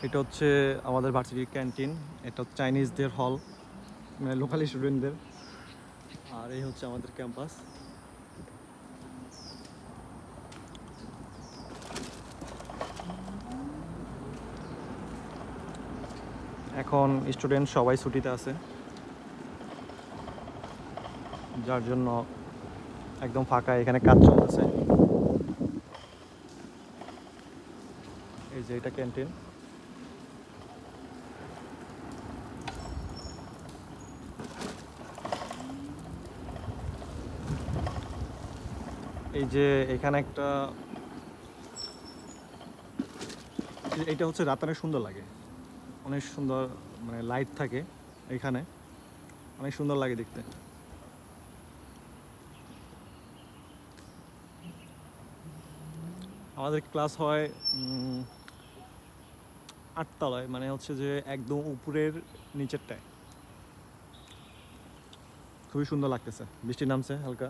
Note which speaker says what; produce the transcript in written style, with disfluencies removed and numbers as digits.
Speaker 1: এটা হচ্ছে আমাদের ভার্সিটির ক্যান্টিন। এটা হচ্ছে চাইনিজদের হল, মানে লোকাল স্টুডেন্টদের। আর এই হচ্ছে আমাদের ক্যাম্পাস। এখন স্টুডেন্ট সবাই ছুটিতে আছে, যার জন্য একদম ফাঁকা। এখানে কাজ চলতেছে। এই যে এটা ক্যান্টিন। এই যে এখানে একটা, এটা হচ্ছে রাতে অনেক সুন্দর লাগে, অনেক সুন্দর, মানে লাইট থাকে এখানে, অনেক সুন্দর লাগে দেখতে। আমাদের ক্লাস হয় 8 তলায়, মানে হচ্ছে যে একদম উপরের নিচেরটায়। খুবই সুন্দর লাগতেছে, বৃষ্টি নামছে হালকা।